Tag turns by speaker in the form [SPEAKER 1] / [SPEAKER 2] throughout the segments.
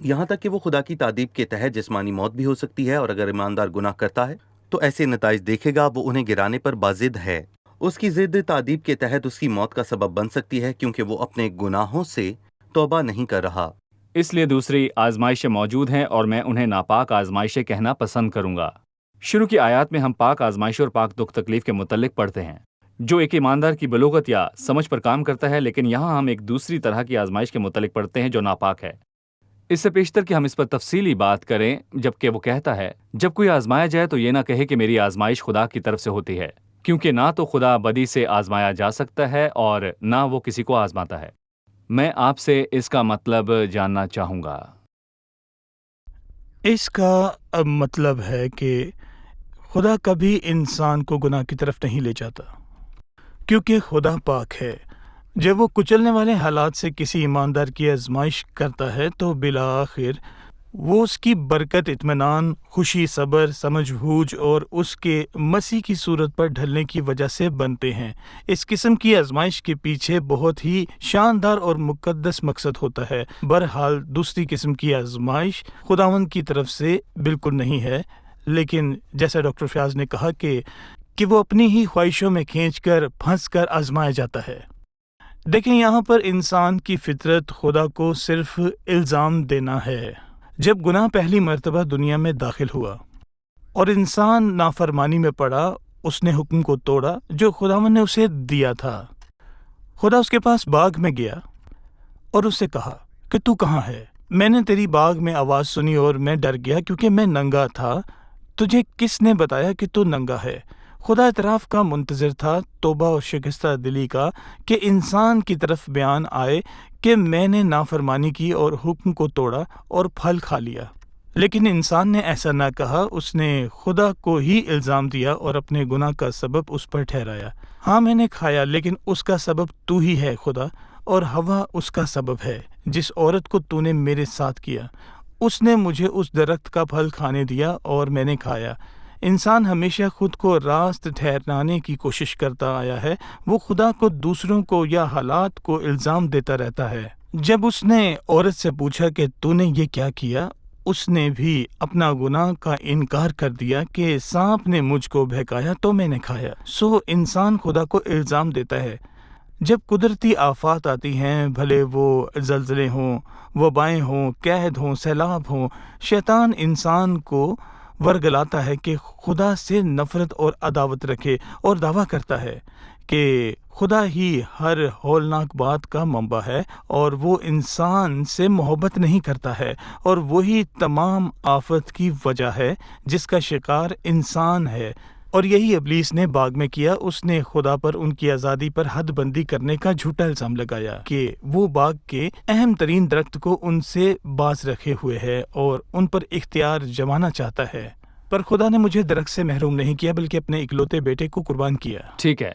[SPEAKER 1] یہاں تک کہ وہ خدا کی تعدیب کے تحت جسمانی موت بھی ہو سکتی ہے، اور اگر ایماندار گناہ کرتا ہے تو ایسے نتائج دیکھے گا، وہ انہیں گرانے پر بازد ہے۔ اس کی ضد تعدیب کے تحت اس کی موت کا سبب بن سکتی ہے، کیونکہ وہ اپنے گناہوں سے توبہ نہیں کر رہا۔
[SPEAKER 2] اس لیے دوسری آزمائشیں موجود ہیں اور میں انہیں ناپاک آزمائشیں کہنا پسند کروں گا۔ شروع کی آیات میں ہم پاک آزمائش اور پاک دکھ تکلیف کے متعلق پڑھتے ہیں، جو ایک ایماندار کی بلوغت یا سمجھ پر کام کرتا ہے، لیکن یہاں ہم ایک دوسری طرح کی آزمائش کے متعلق پڑھتے ہیں جو ناپاک ہے۔ اس سے پیشتر کہ ہم اس پر تفصیلی بات کریں، جبکہ وہ کہتا ہے جب کوئی آزمایا جائے تو یہ نہ کہے کہ میری آزمائش خدا کی طرف سے ہوتی ہے، کیونکہ نہ تو خدا بدی سے آزمایا جا سکتا ہے اور نہ وہ کسی کو آزماتا ہے۔ میں آپ سے اس کا مطلب جاننا چاہوں گا۔
[SPEAKER 3] اس کا مطلب ہے کہ خدا کبھی انسان کو گناہ کی طرف نہیں لے جاتا، کیونکہ خدا پاک ہے۔ جب وہ کچلنے والے حالات سے کسی ایماندار کی آزمائش کرتا ہے تو بالآخر وہ اس کی برکت، اطمینان، خوشی، صبر، سمجھ بوجھ اور اس کے مسیح کی صورت پر ڈھلنے کی وجہ سے بنتے ہیں۔ اس قسم کی آزمائش کے پیچھے بہت ہی شاندار اور مقدس مقصد ہوتا ہے۔ بہرحال دوسری قسم کی آزمائش خداوند کی طرف سے بالکل نہیں ہے، لیکن جیسا ڈاکٹر فیاض نے کہا کہ وہ اپنی ہی خواہشوں میں کھینچ کر پھنس کر آزمایا جاتا ہے۔ دیکھیں، یہاں پر انسان کی فطرت خدا کو صرف الزام دینا ہے۔ جب گناہ پہلی مرتبہ دنیا میں داخل ہوا اور انسان نافرمانی میں پڑا، اس نے حکم کو توڑا جو خداوند نے اسے دیا تھا۔ خدا اس کے پاس باغ میں گیا اور اس سے کہا کہ تو کہاں ہے؟ میں نے تیری باغ میں آواز سنی اور میں ڈر گیا کیونکہ میں ننگا تھا۔ تجھے کس نے بتایا کہ تو ننگا ہے؟ خدا اعتراف کا منتظر تھا، توبہ اور شکستہ دلی کا، کہ انسان کی طرف بیان آئے کہ میں نے نافرمانی کی اور حکم کو توڑا اور پھل کھا لیا۔ لیکن انسان نے ایسا نہ کہا، اس نے خدا کو ہی الزام دیا اور اپنے گناہ کا سبب اس پر ٹھہرایا۔ ہاں، میں نے کھایا، لیکن اس کا سبب تو ہی ہے خدا، اور ہوا اس کا سبب ہے۔ جس عورت کو تو نے میرے ساتھ کیا، اس نے مجھے اس درخت کا پھل کھانے دیا اور میں نے کھایا۔ انسان ہمیشہ خود کو راست ٹھہرانے کی کوشش کرتا آیا ہے۔ وہ خدا کو، دوسروں کو یا حالات کو الزام دیتا رہتا ہے۔ جب اس نے عورت سے پوچھا کہ تو نے یہ کیا کیا، اس نے بھی اپنا گناہ کا انکار کر دیا کہ سانپ نے مجھ کو بہکایا تو میں نے کھایا۔ سو انسان خدا کو الزام دیتا ہے۔ جب قدرتی آفات آتی ہیں، بھلے وہ زلزلے ہوں، وبائیں ہوں، قحط ہوں، سیلاب ہوں، شیطان انسان کو ورگلاتا ہے کہ خدا سے نفرت اور عداوت رکھے اور دعویٰ کرتا ہے کہ خدا ہی ہر ہولناک بات کا منبع ہے اور وہ انسان سے محبت نہیں کرتا ہے، اور وہی تمام آفت کی وجہ ہے جس کا شکار انسان ہے۔ اور یہی ابلیس نے باغ میں کیا۔ اس نے خدا پر ان کی آزادی پر حد بندی کرنے کا جھوٹا الزام لگایا کہ وہ باغ کے اہم ترین درخت کو ان سے باز رکھے ہوئے ہے اور ان پر اختیار جمانا چاہتا ہے۔ پر خدا نے مجھے درخت سے محروم نہیں کیا، بلکہ اپنے اکلوتے بیٹے کو قربان کیا۔
[SPEAKER 2] ٹھیک ہے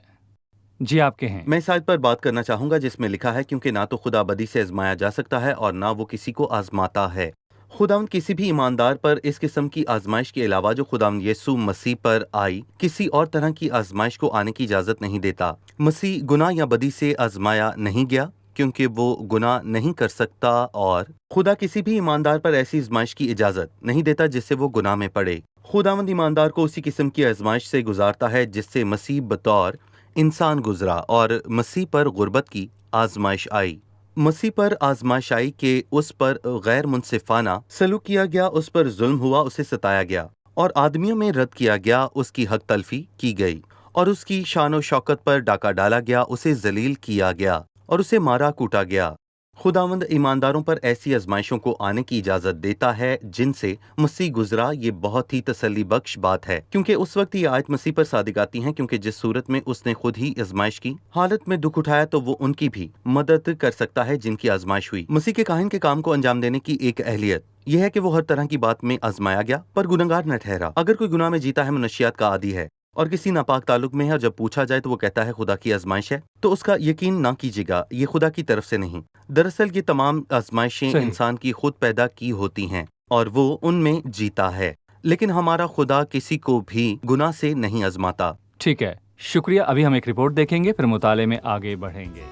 [SPEAKER 2] جی، آپ کے ہیں۔
[SPEAKER 1] میں اس آیت پر بات کرنا چاہوں گا جس میں لکھا ہے، کیونکہ نہ تو خدا بدی سے آزمایا جا سکتا ہے اور نہ وہ کسی کو آزماتا ہے۔ خداوند کسی بھی ایماندار پر اس قسم کی آزمائش کے علاوہ جو خداوند یسوع مسیح پر آئی، کسی اور طرح کی آزمائش کو آنے کی اجازت نہیں دیتا۔ مسیح گناہ یا بدی سے آزمایا نہیں گیا کیونکہ وہ گناہ نہیں کر سکتا، اور خدا کسی بھی ایماندار پر ایسی آزمائش کی اجازت نہیں دیتا جس سے وہ گناہ میں پڑے۔ خداوند ایماندار کو اسی قسم کی آزمائش سے گزارتا ہے جس سے مسیح بطور انسان گزرا، اور مسیح پر غربت کی آزمائش آئی۔ مسیح پر آزمائش آئی کہ اس پر غیر منصفانہ سلوک کیا گیا، اس پر ظلم ہوا، اسے ستایا گیا اور آدمیوں میں رد کیا گیا، اس کی حق تلفی کی گئی اور اس کی شان و شوکت پر ڈاکہ ڈالا گیا، اسے ذلیل کیا گیا اور اسے مارا کوٹا گیا۔ خداوند ایمانداروں پر ایسی آزمائشوں کو آنے کی اجازت دیتا ہے جن سے مسیح گزرا۔ یہ بہت ہی تسلی بخش بات ہے، کیونکہ اس وقت یہ آیت مسیح پر صادق آتی ہیں، کیونکہ جس صورت میں اس نے خود ہی آزمائش کی حالت میں دکھ اٹھایا تو وہ ان کی بھی مدد کر سکتا ہے جن کی آزمائش ہوئی۔ مسیح کے کاہن کے کام کو انجام دینے کی ایک اہلیت یہ ہے کہ وہ ہر طرح کی بات میں آزمایا گیا پر گنہگار نہ ٹھہرا۔ اگر کوئی گناہ میں جیتا ہے، منشیات کا عادی ہے اور کسی ناپاک تعلق میں ہے، اور جب پوچھا جائے تو وہ کہتا ہے خدا کی آزمائش ہے، تو اس کا یقین نہ کیجیے گا، یہ خدا کی طرف سے نہیں۔ دراصل یہ تمام آزمائشیں
[SPEAKER 2] صحیح۔
[SPEAKER 1] انسان کی خود پیدا کی ہوتی ہیں اور وہ ان میں جیتا ہے، لیکن ہمارا خدا کسی کو بھی گناہ سے نہیں آزماتا۔
[SPEAKER 2] ٹھیک ہے، شکریہ۔ ابھی ہم ایک رپورٹ دیکھیں گے، پھر مطالعے میں آگے بڑھیں گے۔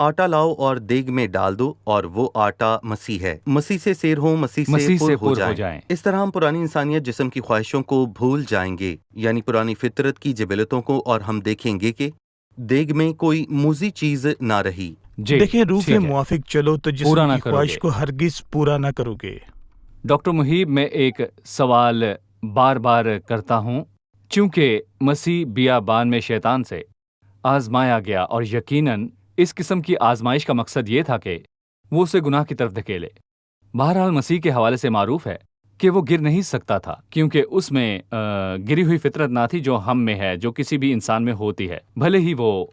[SPEAKER 1] آٹا لاؤ اور دیگ میں ڈال دو اور وہ آٹا مسیح ہے. مسیح سے سیر ہو، مسیح
[SPEAKER 2] مسیح
[SPEAKER 1] سے
[SPEAKER 2] سے
[SPEAKER 1] پر ہو
[SPEAKER 2] پر ہو
[SPEAKER 1] جائیں.
[SPEAKER 2] جائیں.
[SPEAKER 1] اس طرح ہم پرانی انسانیت جسم کی خواہشوں کو بھول جائیں گے، یعنی پرانی فطرت کی جبلتوں کو، اور ہم دیکھیں گے کہ دیگ میں کوئی موذی چیز نہ رہی.
[SPEAKER 2] جی
[SPEAKER 3] دیکھیں روح کے
[SPEAKER 2] ٹھیک ہے.
[SPEAKER 3] موافق چلو تو
[SPEAKER 2] پورا
[SPEAKER 3] جسم
[SPEAKER 2] نہ
[SPEAKER 3] کی
[SPEAKER 2] کرو
[SPEAKER 3] خواہش
[SPEAKER 2] گے.
[SPEAKER 3] کو ہرگز پورا نہ کرو گے.
[SPEAKER 2] ڈاکٹر محیب، میں ایک سوال بار بار کرتا ہوں، چونکہ مسیح بیابان میں شیطان سے آزمایا گیا اور یقیناً اس قسم کی آزمائش کا مقصد یہ تھا کہ وہ اسے گناہ کی طرف دھکیلے. بہرحال مسیح کے حوالے سے معروف ہے کہ وہ گر نہیں سکتا تھا، کیونکہ اس میں گری ہوئی فطرت نہ تھی جو ہم میں ہے، جو کسی بھی انسان میں ہوتی ہے. بھلے ہی وہ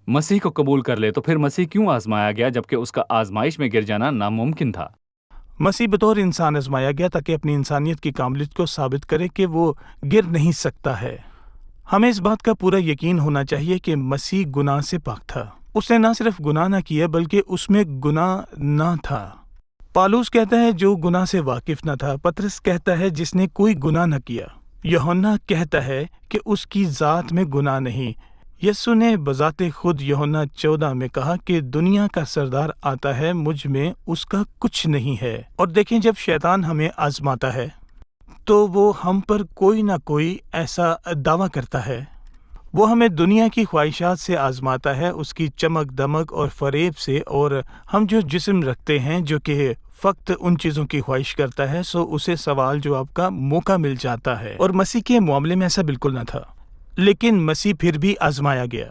[SPEAKER 2] مسیح کو قبول کر لے، تو پھر مسیح کیوں آزمایا گیا جبکہ اس کا آزمائش میں گر جانا ناممکن تھا؟
[SPEAKER 3] مسیح بطور انسان آزمایا گیا تاکہ اپنی انسانیت کی کاملیت کو ثابت کرے کہ وہ گر نہیں سکتا ہے. ہمیں اس بات کا پورا یقین ہونا چاہیے کہ مسیح گناہ سے پاک تھا. اس نے نہ صرف گناہ نہ کیا بلکہ اس میں گناہ نہ تھا. پالوس کہتا ہے جو گناہ سے واقف نہ تھا. پطرس کہتا ہے جس نے کوئی گناہ نہ کیا. یوحنا کہتا ہے کہ اس کی ذات میں گناہ نہیں. یسوع نے بذات خود یوحنا 14 میں کہا کہ دنیا کا سردار آتا ہے، مجھ میں اس کا کچھ نہیں ہے. اور دیکھیں جب شیطان ہمیں آزماتا ہے تو وہ ہم پر کوئی نہ کوئی ایسا دعویٰ کرتا ہے. وہ ہمیں دنیا کی خواہشات سے آزماتا ہے، اس کی چمک دمک اور فریب سے، اور ہم جو جسم رکھتے ہیں جو کہ فقط ان چیزوں کی خواہش کرتا ہے، سو اسے سوال جواب کا موقع مل جاتا ہے. اور مسیح کے معاملے میں ایسا بالکل نہ تھا، لیکن مسیح پھر بھی آزمایا گیا.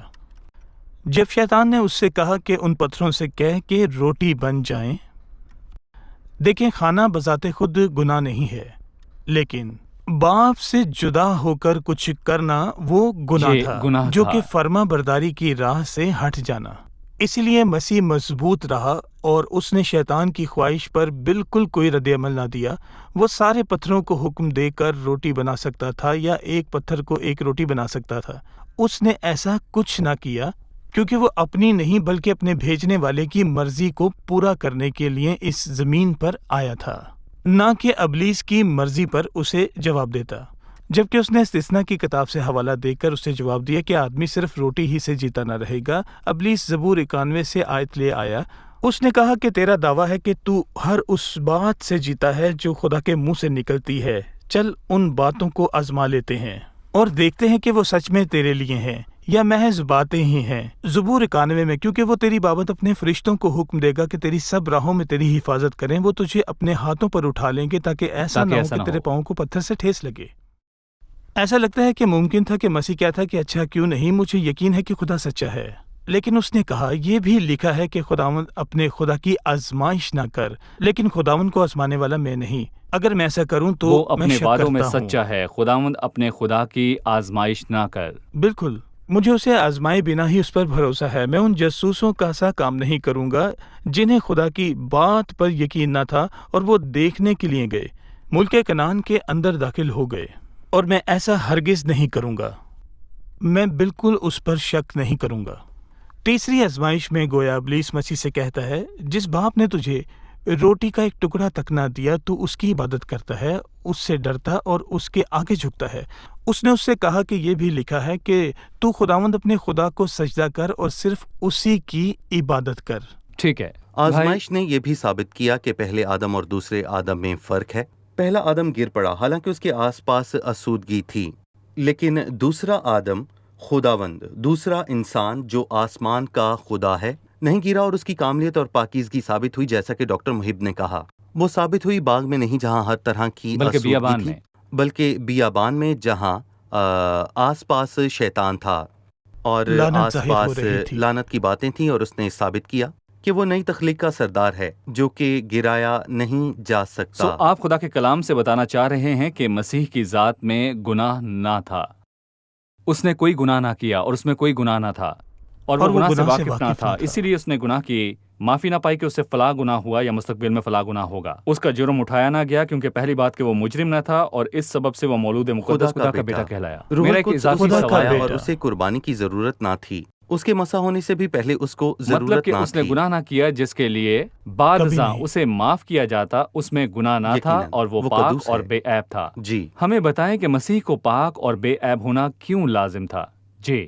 [SPEAKER 3] جب شیطان نے اس سے کہا کہ ان پتھروں سے کہہ کہ روٹی بن جائیں. دیکھیں کھانا بذات خود گناہ نہیں ہے، لیکن باپ سے جدا ہو کر کچھ کرنا وہ گناہ
[SPEAKER 2] یہ
[SPEAKER 3] تھا،
[SPEAKER 2] گناہ
[SPEAKER 3] جو
[SPEAKER 2] تھا.
[SPEAKER 3] کہ فرما برداری کی راہ سے ہٹ جانا. اسی لیے مسیح مضبوط رہا اور اس نے شیطان کی خواہش پر بالکل کوئی رد عمل نہ دیا. وہ سارے پتھروں کو حکم دے کر روٹی بنا سکتا تھا یا ایک پتھر کو ایک روٹی بنا سکتا تھا. اس نے ایسا کچھ نہ کیا کیونکہ وہ اپنی نہیں بلکہ اپنے بھیجنے والے کی مرضی کو پورا کرنے کے لیے اس زمین پر آیا تھا، نہ کہ ابلیس کی مرضی پر اسے جواب دیتا. جبکہ اس نے استثنا کی کتاب سے حوالہ دے کر اسے جواب دیا کہ آدمی صرف روٹی ہی سے جیتا نہ رہے گا. ابلیس زبور 91 سے آیت لے آیا. اس نے کہا کہ تیرا دعویٰ ہے کہ تو ہر اس بات سے جیتا ہے جو خدا کے منہ سے نکلتی ہے. چل ان باتوں کو آزما لیتے ہیں اور دیکھتے ہیں کہ وہ سچ میں تیرے لیے ہیں یا محض باتیں ہی ہیں. زبور 91 میں کیونکہ وہ تیری بابت اپنے فرشتوں کو حکم دے گا کہ تیری سب راہوں میں تیری حفاظت کریں. وہ تجھے اپنے ہاتھوں پر اٹھا لیں گے تاکہ ایسا نہ ہو کہ تیرے پاؤں کو پتھر سے ٹھیس لگے. ایسا لگتا ہے کہ ممکن تھا کہ مسیح کہتا کہ اچھا کیوں نہیں، مجھے یقین ہے کہ خدا سچا ہے. لیکن اس نے کہا یہ بھی لکھا ہے کہ خداوند اپنے خدا کی آزمائش نہ کر، لیکن خداوند کو آزمانے والا میں نہیں. اگر میں ایسا کروں تو
[SPEAKER 2] وہ
[SPEAKER 3] میں
[SPEAKER 2] اپنے
[SPEAKER 3] شک
[SPEAKER 2] وعدوں میں
[SPEAKER 3] کرتا ہوں.
[SPEAKER 2] سچا ہے. خداوند اپنے خدا کی آزمائش نہ کر.
[SPEAKER 3] بالکل، مجھے اسے آزمائے بنا ہی اس پر بھروسہ ہے. میں ان جاسوسوں کا سا کام نہیں کروں گا جنہیں خدا کی بات پر یقین نہ تھا اور وہ دیکھنے کے لیے گئے، ملک کنعان کے اندر داخل ہو گئے. اور میں ایسا ہرگز نہیں کروں گا. میں بالکل اس پر شک نہیں کروں گا. تیسری آزمائش میں گویا ابلیس مسیح سے کہتا ہے جس باپ نے تجھے روٹی کا ایک ٹکڑا تک نہ دیا تو اس کی عبادت کرتا ہے، اس سے ڈرتا اور اس کے آگے جھکتا ہے. اس نے اس سے کہا کہ یہ بھی لکھا ہے کہ تو خداوند اپنے خدا کو سجدہ کر اور صرف اسی کی عبادت کر.
[SPEAKER 2] ٹھیک ہے.
[SPEAKER 1] آزمائش نے یہ بھی ثابت کیا کہ پہلے آدم اور دوسرے آدم میں فرق ہے. پہلا آدم گر پڑا حالانکہ اس کے آس پاس آسودگی تھی، لیکن دوسرا آدم خداوند، دوسرا انسان جو آسمان کا خدا ہے، نہیں گرا اور اس کی کاملیت اور پاکیزگی ثابت ہوئی. جیسا کہ ڈاکٹر محب نے کہا، وہ ثابت ہوئی باغ میں نہیں جہاں ہر طرح کی
[SPEAKER 2] بلکہ
[SPEAKER 1] آسودگی
[SPEAKER 2] بیابان
[SPEAKER 1] تھی،
[SPEAKER 2] میں.
[SPEAKER 1] بلکہ بیابان میں جہاں آس پاس شیطان تھا اور
[SPEAKER 3] لعنت
[SPEAKER 1] آس
[SPEAKER 3] ظاہر ہو
[SPEAKER 1] پاس
[SPEAKER 3] رہی تھی.
[SPEAKER 1] لعنت کی باتیں تھیں، اور اس نے ثابت کیا کہ وہ نئی تخلیق کا سردار ہے جو کہ گرایا نہیں جا سکتا.
[SPEAKER 2] آپ خدا کے کلام سے بتانا چاہ رہے ہیں کہ مسیح کی ذات میں گناہ نہ تھا. اس نے کوئی گناہ نہ کیا اور اس میں کوئی گناہ نہ تھا، اور وہ گناہ سے واقف نہ تھا. اسی لیے اس نے گناہ کی معافی نہ پائی کہ اس سے فلاں گناہ ہوا یا مستقبل میں فلاں گناہ ہوگا. اس کا جرم اٹھایا نہ گیا کیونکہ پہلی بات کہ وہ مجرم نہ تھا، اور اس سبب سے وہ مولود مقدس خدا کا بیٹا کہلایا.
[SPEAKER 1] روح
[SPEAKER 2] میرا ایک
[SPEAKER 1] القدس
[SPEAKER 2] اضافی
[SPEAKER 3] خدا کا
[SPEAKER 2] سوال ہے،
[SPEAKER 3] بیٹا.
[SPEAKER 1] اور اسے قربانی کی ضرورت نہ تھی. اس کے مسح ہونے سے بھی پہلے اس کو
[SPEAKER 2] مطلب
[SPEAKER 1] ضرورت
[SPEAKER 2] کہ
[SPEAKER 1] نہ
[SPEAKER 2] اس نے
[SPEAKER 1] تھی.
[SPEAKER 2] گناہ نہ کیا جس کے لیے بعد
[SPEAKER 3] کبھی
[SPEAKER 2] ازاں
[SPEAKER 3] نہیں.
[SPEAKER 2] اسے معاف کیا جاتا، اس میں گناہ نہ تھا
[SPEAKER 1] یقیناً،
[SPEAKER 2] اور وہ
[SPEAKER 1] وہ
[SPEAKER 2] پاک
[SPEAKER 1] قدوس
[SPEAKER 2] اور
[SPEAKER 1] ہے.
[SPEAKER 2] بے عیب تھا.
[SPEAKER 1] جی،
[SPEAKER 2] ہمیں بتائیں کہ مسیح کو پاک اور بے عیب ہونا کیوں لازم تھا؟ جی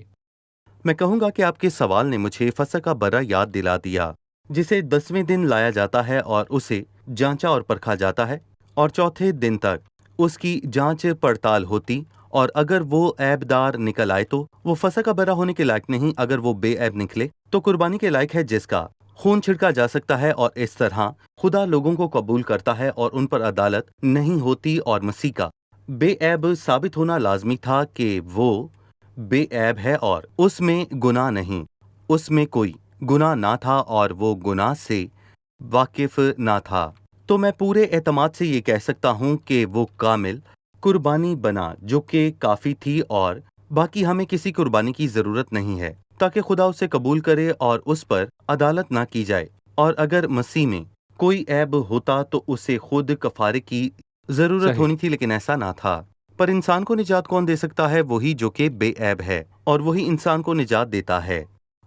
[SPEAKER 1] میں کہوں گا کہ آپ کے سوال نے مجھے فسح کا برا یاد دلا دیا، جسے 10ویں دن لایا جاتا ہے اور اسے جانچا اور پرکھا جاتا ہے، اور چوتھے دن تک اس کی جانچ پڑتال ہوتی، اور اگر وہ عیب دار نکل آئے تو وہ فسح کا برا ہونے کے لائق نہیں، اگر وہ بے عیب نکلے تو قربانی کے لائق ہے جس کا خون چھڑکا جا سکتا ہے، اور اس طرح خدا لوگوں کو قبول کرتا ہے اور ان پر عدالت نہیں ہوتی، اور مسیح کا بے عیب ثابت ہونا لازمی تھا کہ وہ بے عیب ہے اور اس میں گناہ نہیں، اس میں کوئی گناہ نہ تھا اور وہ گناہ سے واقف نہ تھا۔ تو میں پورے اعتماد سے یہ کہہ سکتا ہوں کہ وہ کامل قربانی بنا جو کہ کافی تھی، اور باقی ہمیں کسی قربانی کی ضرورت نہیں ہے تاکہ خدا اسے قبول کرے اور اس پر عدالت نہ کی جائے۔ اور اگر مسیح میں کوئی عیب ہوتا تو اسے خود کفارے کی ضرورت
[SPEAKER 2] صحیح۔
[SPEAKER 1] ہونی تھی، لیکن ایسا نہ تھا۔ پر انسان کو نجات کون دے سکتا ہے؟ وہی جو کہ بے عیب ہے، اور وہی انسان کو نجات دیتا ہے۔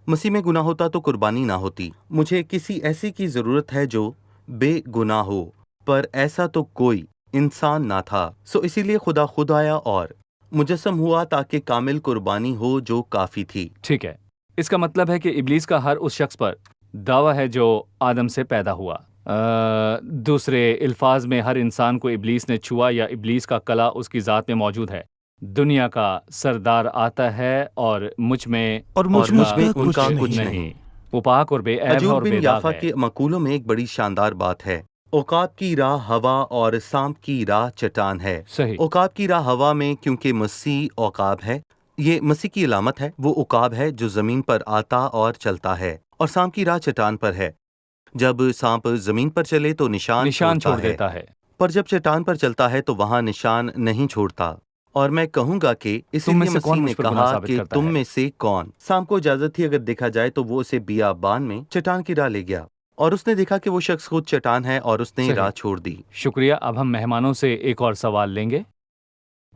[SPEAKER 1] مسیح میں گناہ ہوتا تو قربانی نہ ہوتی۔ مجھے کسی ایسی کی ضرورت ہے جو بے گناہ ہو، پر ایسا تو کوئی انسان نہ تھا، سو اسی لیے خدا خود آیا اور مجسم ہوا تاکہ کامل قربانی ہو جو کافی تھی۔
[SPEAKER 2] ٹھیک ہے، اس کا مطلب ہے کہ ابلیس کا ہر اس شخص پر دعویٰ ہے جو آدم سے پیدا ہوا۔ دوسرے الفاظ میں ہر انسان کو ابلیس نے چھوا یا ابلیس کا کلا اس کی ذات میں موجود ہے۔ دنیا کا سردار آتا ہے اور مجھ میں
[SPEAKER 3] اور مجھ میں اس کا
[SPEAKER 1] ان کا
[SPEAKER 3] کچھ
[SPEAKER 1] کچھ
[SPEAKER 3] نہیں۔
[SPEAKER 1] نہیں۔
[SPEAKER 2] وہ پاک اور بے عیب ہے
[SPEAKER 1] اجور
[SPEAKER 2] اور
[SPEAKER 1] بن
[SPEAKER 2] بے داغ
[SPEAKER 1] یافا
[SPEAKER 2] ہے۔
[SPEAKER 1] کے مقولوں میں ایک بڑی شاندار بات ہے۔ اوقات کی راہ ہوا اور سانپ کی راہ چٹان ہے۔
[SPEAKER 2] صحیح۔
[SPEAKER 1] اوقات کی راہ ہوا میں کیونکہ مسیح عقاب ہے، یہ مسیح کی علامت ہے، وہ عقاب ہے جو زمین پر آتا اور چلتا ہے، اور سانپ کی راہ چٹان پر ہے۔ جب سانپ زمین پر چلے تو نشان
[SPEAKER 2] چھوڑ
[SPEAKER 1] چھوڑتا ہے،
[SPEAKER 2] دیتا ہے۔
[SPEAKER 1] پر جب چٹان پر چلتا ہے تو وہاں نشان نہیں چھوڑتا۔ اور میں کہوں گا کہ اسی
[SPEAKER 2] تم میں
[SPEAKER 1] لیے
[SPEAKER 2] سے کون
[SPEAKER 1] مسیح نے
[SPEAKER 2] مجھ پر گناہ
[SPEAKER 1] کہا
[SPEAKER 2] ثابت
[SPEAKER 1] کہ
[SPEAKER 2] کرتا
[SPEAKER 1] تم
[SPEAKER 2] ہے؟
[SPEAKER 1] میں سے کون؟ سانپ کو اجازت تھی اگر دیکھا جائے تو وہ اسے بیابان میں چٹان کی راہ لے گیا، اور اس نے دیکھا کہ وہ شخص خود چٹان ہے اور اس نے
[SPEAKER 2] صحیح۔
[SPEAKER 1] راہ چھوڑ دی۔
[SPEAKER 2] شکریہ۔ اب ہم مہمانوں سے ایک اور سوال لیں گے۔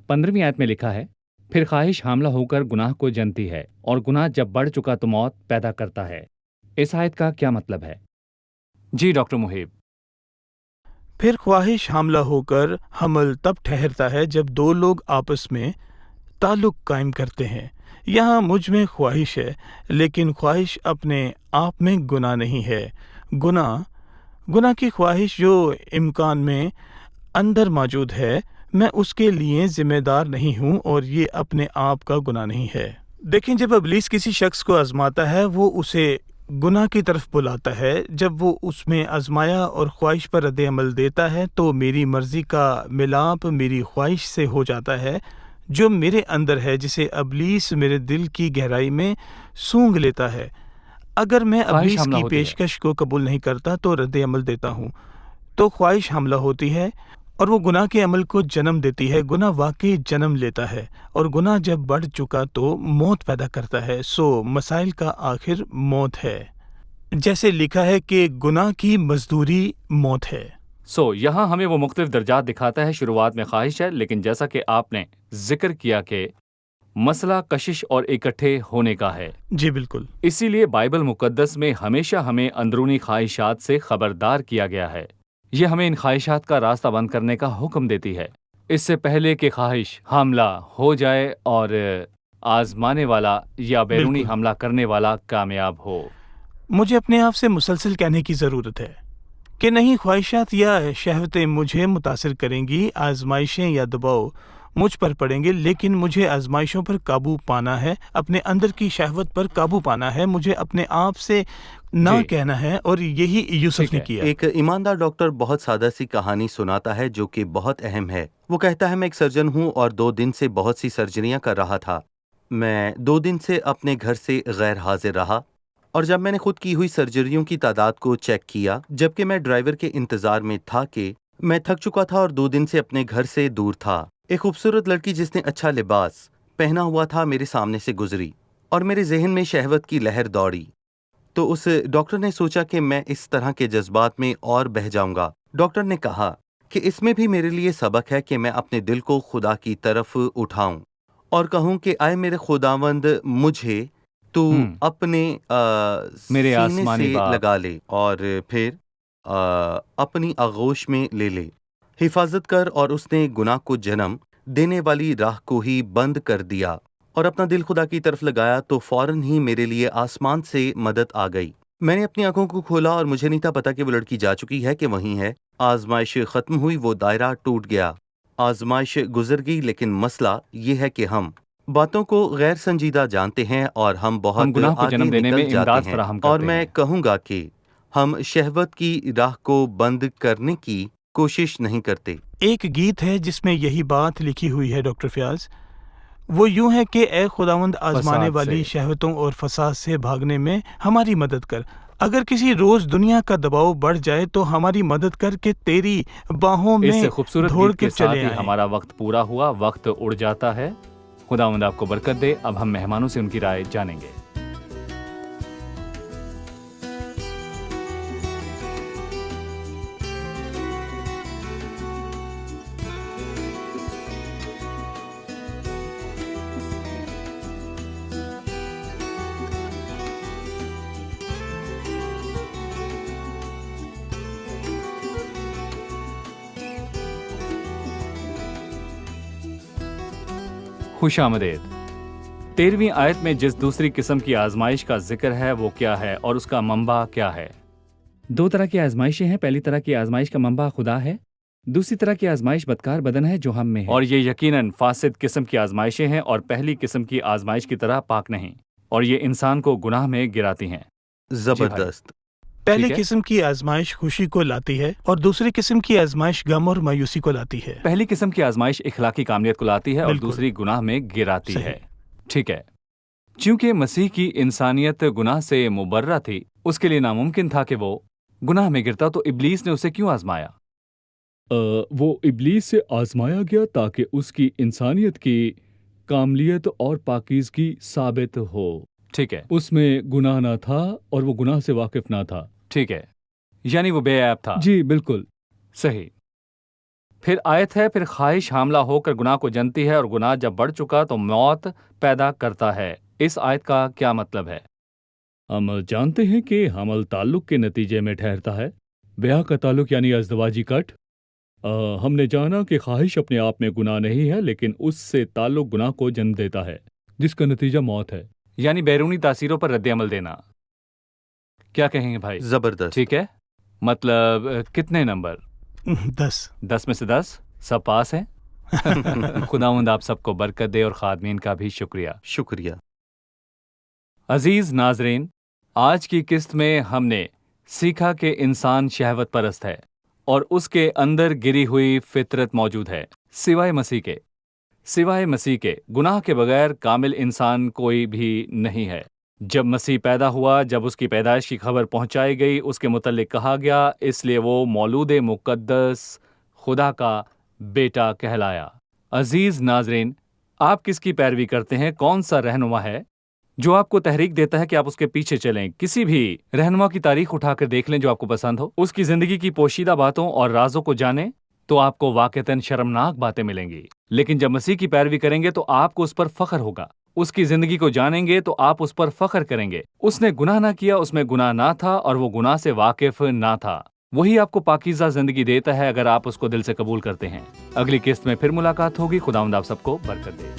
[SPEAKER 2] 15ویں آیت میں لکھا ہے، پھر خواہش حاملہ ہو کر گناہ کو جنتی ہے، اور گناہ جب بڑھ چکا تو موت پیدا کرتا ہے۔ اس آیت کا کیا مطلب ہے؟ جی ڈاکٹر محیب۔
[SPEAKER 3] پھر خواہش حاملہ ہو کر حمل تب ٹھہرتا ہے جب دو لوگ آپس میں تعلق قائم کرتے ہیں۔ یہاں مجھ میں خواہش ہے، لیکن خواہش اپنے آپ میں گناہ نہیں ہے۔ گناہ کی خواہش جو امکان میں اندر موجود ہے، میں اس کے لیے ذمہ دار نہیں ہوں، اور یہ اپنے آپ کا گناہ نہیں ہے۔ دیکھیں، جب ابلیس کسی شخص کو آزماتا ہے وہ اسے گناہ کی طرف بلاتا ہے۔ جب وہ اس میں آزمایا اور خواہش پر رد عمل دیتا ہے تو میری مرضی کا ملاپ میری خواہش سے ہو جاتا ہے جو میرے اندر ہے، جسے ابلیس میرے دل کی گہرائی میں سونگھ لیتا ہے۔ اگر میں
[SPEAKER 2] خواہش
[SPEAKER 3] ابلیس
[SPEAKER 2] حاملہ
[SPEAKER 3] کی
[SPEAKER 2] ہوتی ہے۔
[SPEAKER 3] پیشکش کو قبول نہیں کرتا تو رد عمل دیتا ہوں، تو خواہش حاملہ ہوتی ہے اور وہ گناہ کے عمل کو جنم دیتی ہے۔ گناہ واقعی جنم لیتا ہے، اور گناہ جب بڑھ چکا تو موت پیدا کرتا ہے۔ سو مسائل کا آخر موت ہے، جیسے لکھا ہے کہ گناہ کی مزدوری موت ہے۔
[SPEAKER 2] یہاں ہمیں وہ مختلف درجات دکھاتا ہے۔ شروعات میں خواہش ہے، لیکن جیسا کہ آپ نے ذکر کیا کہ مسئلہ کشش اور اکٹھے ہونے کا ہے۔
[SPEAKER 3] جی بالکل۔
[SPEAKER 2] اسی لیے بائبل مقدس میں ہمیشہ ہمیں اندرونی خواہشات سے خبردار کیا گیا ہے۔ یہ ہمیں ان خواہشات کا راستہ بند کرنے کا حکم دیتی ہے، اس سے پہلے کہ خواہش حاملہ ہو جائے اور آزمانے والا یا بیرونی
[SPEAKER 3] بالکل۔
[SPEAKER 2] حملہ کرنے والا کامیاب ہو۔
[SPEAKER 3] مجھے اپنے آپ سے مسلسل کہنے کی ضرورت ہے کہ نہیں خواہشات یا شہوتیں مجھے متاثر کریں گی، آزمائشیں یا دباؤ مجھ پر پڑیں گے، لیکن مجھے آزمائشوں پر قابو پانا ہے، اپنے اندر کی شہوت پر قابو پانا ہے، مجھے اپنے آپ سے نہ کہنا ہے، اور یہی یوسف نے کیا۔
[SPEAKER 1] ایک ایماندار ڈاکٹر بہت سادہ سی کہانی سناتا ہے جو کہ بہت اہم ہے۔ وہ کہتا ہے، میں ایک سرجن ہوں اور 2 دن سے بہت سی سرجریاں کر رہا تھا۔ میں 2 دن سے اپنے گھر سے غیر حاضر رہا، اور جب میں نے خود کی ہوئی سرجریوں کی تعداد کو چیک کیا، جبکہ میں ڈرائیور کے انتظار میں تھا کہ میں تھک چکا تھا اور 2 دن سے اپنے گھر سے دور تھا، ایک خوبصورت لڑکی جس نے اچھا لباس پہنا ہوا تھا میرے سامنے سے گزری، اور میرے ذہن میں شہوت کی لہر دوڑی۔ تو اس ڈاکٹر نے سوچا کہ میں اس طرح کے جذبات میں اور بہہ جاؤں گا۔ ڈاکٹر نے کہا کہ اس میں بھی میرے لیے سبق ہے کہ میں اپنے دل کو خدا کی طرف اٹھاؤں اور کہوں کہ آئے میرے خداوند، مجھے تو اپنے
[SPEAKER 2] میرے
[SPEAKER 1] سینے
[SPEAKER 2] آسمانی
[SPEAKER 1] سے
[SPEAKER 2] باپ
[SPEAKER 1] لگا لے اور پھر اپنی آغوش میں لے لے، حفاظت کر۔ اور اس نے گناہ کو جنم دینے والی راہ کو ہی بند کر دیا اور اپنا دل خدا کی طرف لگایا تو فوراً ہی میرے لیے آسمان سے مدد آ گئی۔ میں نے اپنی آنکھوں کو کھولا اور مجھے نہیں تھا پتا کہ وہ لڑکی جا چکی ہے کہ وہیں ہے۔ آزمائش ختم ہوئی، وہ دائرہ ٹوٹ گیا، آزمائش گزر گئی، لیکن مسئلہ یہ ہے کہ ہم باتوں کو غیر سنجیدہ جانتے ہیں اور ہم بہت
[SPEAKER 2] گناہ کو
[SPEAKER 1] آگے
[SPEAKER 2] جنم دینے میں
[SPEAKER 1] نکل
[SPEAKER 2] امداد
[SPEAKER 1] جاتے ہیں۔
[SPEAKER 2] فراہم کرتے
[SPEAKER 1] اور میں
[SPEAKER 2] ہیں۔
[SPEAKER 1] کہوں گا کہ ہم شہوت کی راہ کو بند کرنے کی کوشش نہیں کرتے۔
[SPEAKER 3] ایک گیت ہے جس میں یہی بات لکھی ہوئی ہے ڈاکٹر فیاض، وہ یوں ہے کہ اے خداوند آزمانے
[SPEAKER 2] فساد
[SPEAKER 3] والی
[SPEAKER 2] سے۔
[SPEAKER 3] شہوتوں اور فساد سے بھاگنے میں ہماری مدد کر۔ اگر کسی روز دنیا کا دباؤ بڑھ جائے تو ہماری مدد کر کے تیری باہوں میں
[SPEAKER 2] اس خوبصورت
[SPEAKER 3] دھوڑ
[SPEAKER 2] گیت
[SPEAKER 3] کے
[SPEAKER 2] کے ساتھ
[SPEAKER 3] چلے
[SPEAKER 2] ہی
[SPEAKER 3] آئیں۔
[SPEAKER 2] ہمارا وقت پورا ہوا، وقت اڑ جاتا ہے۔ خداوند آپ کو برکت دے۔ اب ہم مہمانوں سے ان کی رائے جانیں گے۔ خوش آمدید۔ 13ویں آیت میں جس دوسری قسم کی آزمائش کا ذکر ہے وہ کیا ہے اور اس کا منبع کیا ہے؟ دو طرح کی آزمائشیں ہیں۔ پہلی طرح کی آزمائش کا منبع خدا ہے، دوسری طرح کی آزمائش بدکار بدن ہے جو ہم میں ہے، اور یہ یقیناً فاسد قسم کی آزمائشیں ہیں اور پہلی قسم کی آزمائش کی طرح پاک نہیں، اور یہ انسان کو گناہ میں گراتی ہیں۔
[SPEAKER 1] زبردست۔
[SPEAKER 3] پہلی
[SPEAKER 2] ٹھیک ہے؟
[SPEAKER 3] قسم کی آزمائش خوشی کو لاتی ہے اور دوسری قسم کی آزمائش غم اور مایوسی کو لاتی ہے۔
[SPEAKER 2] پہلی قسم کی آزمائش اخلاقی کاملیت کو لاتی ہے اور
[SPEAKER 3] بالکل۔
[SPEAKER 2] دوسری گناہ میں گراتی
[SPEAKER 3] صحیح۔
[SPEAKER 2] ہے۔ ٹھیک ہے، چونکہ مسیح کی انسانیت گناہ سے مبرہ تھی، اس کے لیے ناممکن تھا کہ وہ گناہ میں گرتا، تو ابلیس نے اسے کیوں آزمایا؟ وہ ابلیس سے آزمایا گیا تاکہ اس کی انسانیت کی کاملیت اور پاکیزگی ثابت ہو۔ ٹھیک ہے، اس میں گناہ نہ تھا اور وہ گناہ سے واقف نہ تھا۔ ٹھیک ہے، یعنی وہ بے عیب تھا۔ جی بالکل صحیح۔ پھر آیت ہے، پھر خواہش حاملہ ہو کر گناہ کو جنتی ہے، اور گناہ جب بڑھ چکا تو موت پیدا کرتا ہے۔ اس آیت کا کیا مطلب ہے؟ ہم جانتے ہیں کہ حمل تعلق کے نتیجے میں ٹھہرتا ہے، بیاہ کا تعلق یعنی ازدواجی کٹ۔ ہم نے جانا کہ خواہش اپنے آپ میں گناہ نہیں ہے، لیکن اس سے تعلق گناہ کو جنم دیتا ہے، جس کا نتیجہ موت ہے، یعنی بیرونی تاثیروں پر رد عمل دینا۔ کیا کہیں گے بھائی؟
[SPEAKER 1] زبردست۔
[SPEAKER 2] ٹھیک ہے، مطلب کتنے نمبر؟
[SPEAKER 3] 10۔
[SPEAKER 2] 10 میں سے 10 سب پاس ہیں۔ خداوند آپ سب کو برکت دے اور خادمین کا بھی شکریہ۔
[SPEAKER 1] شکریہ۔
[SPEAKER 2] عزیز ناظرین، آج کی قسط میں ہم نے سیکھا کہ انسان شہوت پرست ہے اور اس کے اندر گری ہوئی فطرت موجود ہے، سوائے مسیح کے گناہ کے بغیر کامل انسان کوئی بھی نہیں ہے۔ جب مسیح پیدا ہوا، جب اس کی پیدائش کی خبر پہنچائی گئی، اس کے متعلق کہا گیا، اس لیے وہ مولود مقدس خدا کا بیٹا کہلایا۔ عزیز ناظرین، آپ کس کی پیروی کرتے ہیں؟ کون سا رہنما ہے جو آپ کو تحریک دیتا ہے کہ آپ اس کے پیچھے چلیں؟ کسی بھی رہنما کی تاریخ اٹھا کر دیکھ لیں جو آپ کو پسند ہو، اس کی زندگی کی پوشیدہ باتوں اور رازوں کو جانیں تو آپ کو واقعتاً شرمناک باتیں ملیں گی، لیکن جب مسیح کی پیروی کریں گے تو آپ کو اس پر فخر ہوگا۔ اس کی زندگی کو جانیں گے تو آپ اس پر فخر کریں گے۔ اس نے گناہ نہ کیا، اس میں گناہ نہ تھا اور وہ گناہ سے واقف نہ تھا۔ وہی آپ کو پاکیزہ زندگی دیتا ہے اگر آپ اس کو دل سے قبول کرتے ہیں۔ اگلی قسط میں پھر ملاقات ہوگی۔ خداوند آپ سب کو برکت دے۔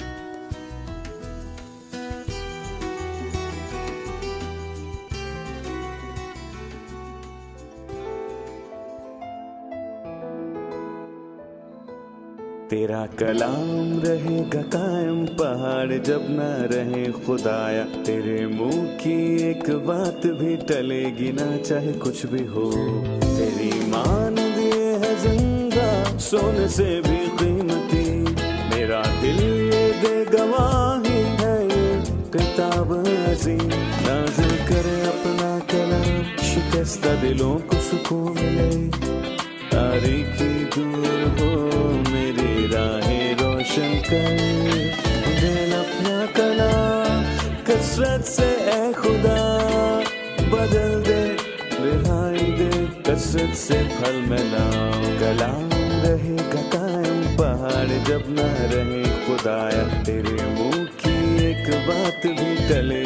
[SPEAKER 4] تیرا کلام رہے گا قائم، پہاڑ جب نہ رہے خدایا، تیرے منہ کی ایک بات بھی ٹلے گی نہ، چاہے کچھ بھی ہو۔ تیری مانند یہ ہے زندہ، سونے سے بھی قیمتی، میرا دل یہ دے گواہی ہے، یہ کتاب عظیم نازل کرے اپنا کلام، شکستہ دلوں کو سکون ملے، تاریکی دور ہو میری راہیں روشن کر، دل اپنا کلام کثرت سے اے خدا بدل دے، رہائی دے کثرت سے پھل ملاؤ۔ کلام رہے گا قائم، پہاڑ جب نہ رہے خدایا، تیرے منہ کی ایک بات بھی ٹلے